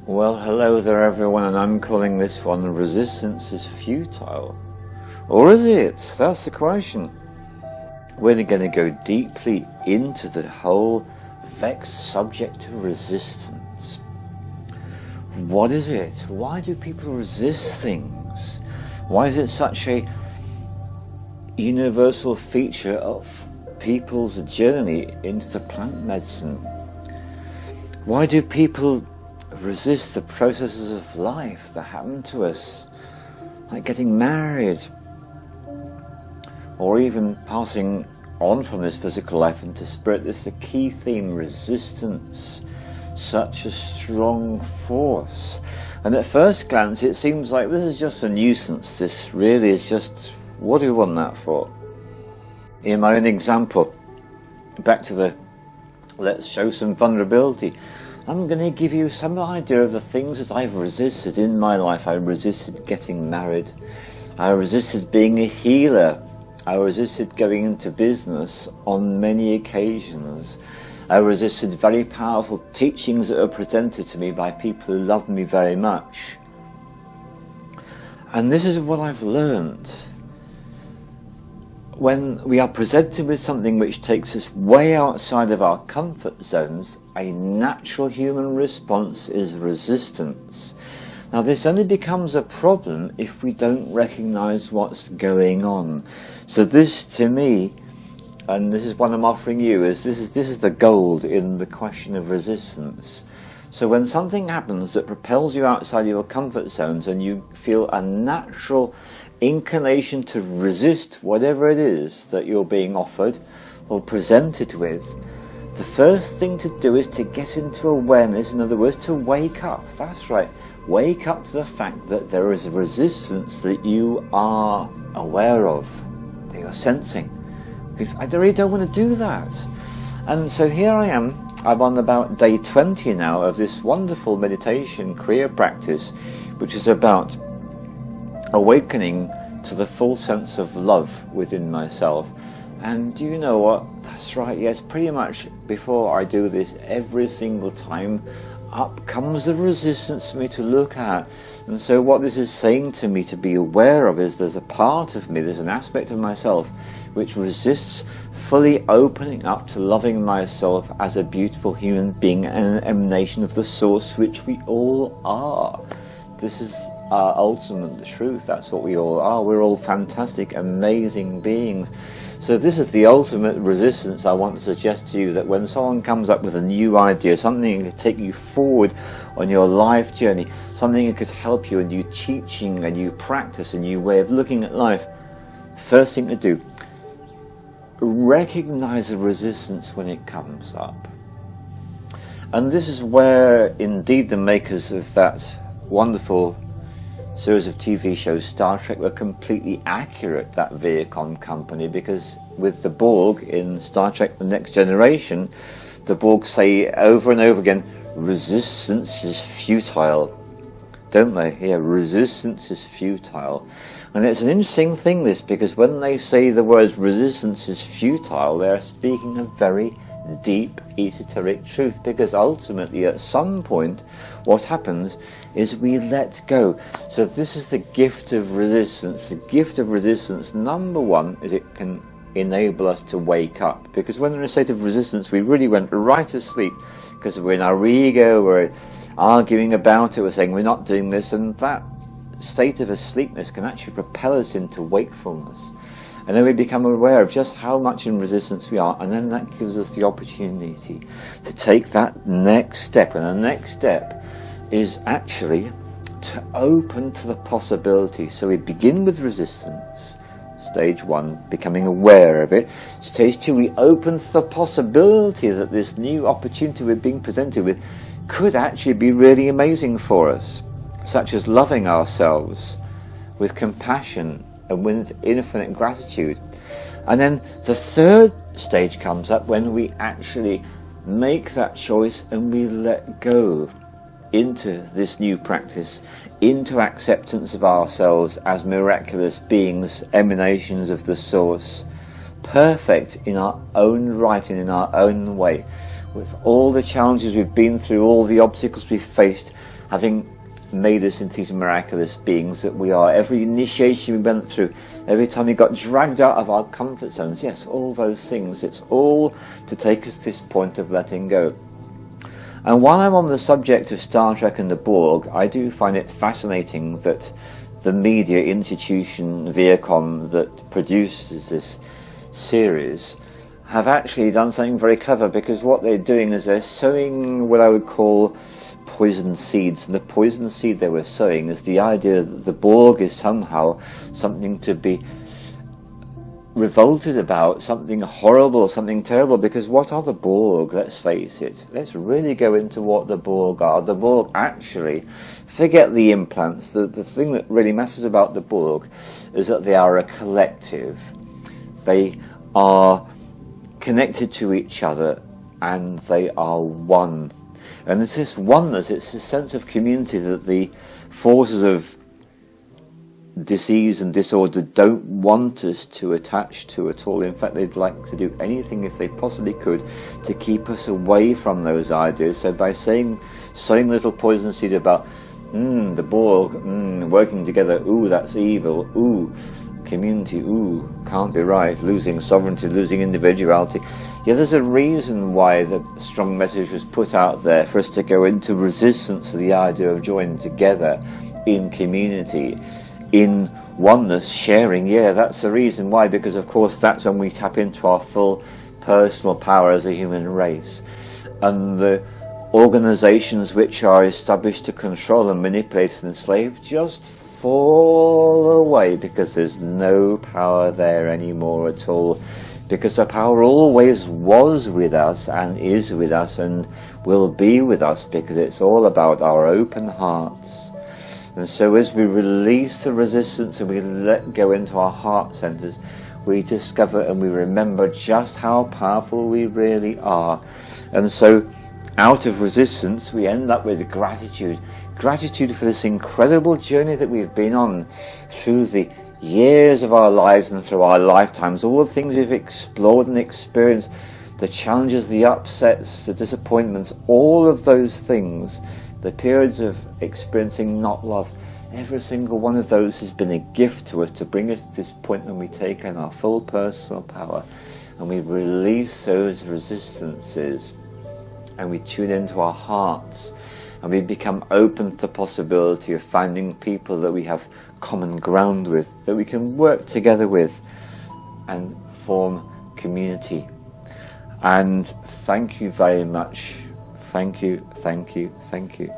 Well, hello there everyone, and I'm calling this one Resistance is Futile. Or is it? That's the question. We're going to go deeply into the whole vexed subject of resistance. What is it? Why do people resist things? Why is it such a universal feature of people's journey into plant medicine? Why do people resist the processes of life that happen to us, like getting married, or even passing on from this physical life into spirit? This is a key theme: resistance, such a strong force. And at first glance it seems like this is just a nuisance. This really is just, what do we want that for? In my own example, back to the let's show some vulnerability, I'm going to give you some idea of the things that I've resisted in my life. I resisted getting married. I resisted being a healer. I resisted going into business on many occasions. I resisted very powerful teachings that were presented to me by people who loved me very much. And this is what I've learned. When we are presented with something which takes us way outside of our comfort zones, a natural human response is resistance. Now, this only becomes a problem if we don't recognize what's going on. So this, to me, and this is what I'm offering you, is this is the gold in the question of resistance. So when something happens that propels you outside your comfort zones and you feel a natural inclination to resist whatever it is that you're being offered or presented with, the first thing to do is to get into awareness. In other words, to wake up. That's right. Wake up to the fact that there is a resistance that you are aware of, that you're sensing. Because I really don't want to do that. And so here I am. I'm on about day 20 now of this wonderful meditation Kriya practice, which is about awakening to the full sense of love within myself. And do you know what? That's right, yes, pretty much before I do this, every single time up comes the resistance for me to look at. And so what this is saying to me to be aware of is there's a part of me, there's an aspect of myself which resists fully opening up to loving myself as a beautiful human being and an emanation of the source which we all are. This is our ultimate truth. That's what we all are. We're all fantastic, amazing beings. So this is the ultimate resistance I want to suggest to you, that when someone comes up with a new idea, something that could take you forward on your life journey, something that could help you, a new teaching, a new practice, a new way of looking at life, first thing to do, recognize the resistance when it comes up. And this is where indeed the makers of that wonderful series of TV shows Star Trek were completely accurate, that Viacom company, because with the Borg in Star Trek The Next Generation, the Borg say over and over again, resistance is futile, don't they? Yeah, resistance is futile. And it's an interesting thing, this, because when they say the words resistance is futile, they're speaking a very deep esoteric truth, because ultimately at some point what happens is we let go. So this is the gift of resistance. The gift of resistance, number one, is it can enable us to wake up, because when we're in a state of resistance we really went right to sleep, because we're in our ego, we're arguing about it, we're saying we're not doing this, and that state of asleepness can actually propel us into wakefulness. And then we become aware of just how much in resistance we are, and then that gives us the opportunity to take that next step. And the next step is actually to open to the possibility. So we begin with resistance, stage one, becoming aware of it. Stage two, we open to the possibility that this new opportunity we're being presented with could actually be really amazing for us, such as loving ourselves with compassion and with infinite gratitude. And then the third stage comes up when we actually make that choice and we let go into this new practice, into acceptance of ourselves as miraculous beings, emanations of the source, perfect in our own right and in our own way, with all the challenges we've been through, all the obstacles we've faced, having made us into these miraculous beings that we are. Every initiation we went through, every time we got dragged out of our comfort zones, yes, all those things, it's all to take us to this point of letting go. And while I'm on the subject of Star Trek and the Borg, I do find it fascinating that the media institution Viacom that produces this series have actually done something very clever, because what they're doing is they're sowing what I would call poison seeds, and the poison seed they were sowing is the idea that the Borg is somehow something to be revolted about, something horrible, something terrible, because what are the Borg? Let's face it. Let's really go into what the Borg are. The Borg actually, forget the implants, the thing that really matters about the Borg is that they are a collective. They are connected to each other and they are one. And it's this oneness, it's this sense of community that the forces of disease and disorder don't want us to attach to at all. In fact, they'd like to do anything if they possibly could to keep us away from those ideas. So by sowing little poison seed about the Borg, working together, ooh, that's evil, ooh, community, ooh, can't be right, losing sovereignty, losing individuality. Yeah, there's a reason why the strong message was put out there for us to go into resistance to the idea of joining together in community, in oneness, sharing. Yeah, that's the reason why, because of course that's when we tap into our full personal power as a human race. And the organizations which are established to control and manipulate and enslave just fall away, because there's no power there anymore at all, because the power always was with us and is with us and will be with us, because it's all about our open hearts. And so as we release the resistance and we let go into our heart centers, we discover and we remember just how powerful we really are. And so out of resistance we end up with gratitude. Gratitude for this incredible journey that we've been on through the years of our lives and through our lifetimes, all the things we've explored and experienced, the challenges, the upsets, the disappointments, all of those things, the periods of experiencing not love, every single one of those has been a gift to us to bring us to this point when we take on our full personal power and we release those resistances and we tune into our hearts and we become open to the possibility of finding people that we have common ground with, that we can work together with and form community. And thank you very much. Thank you, thank you, thank you.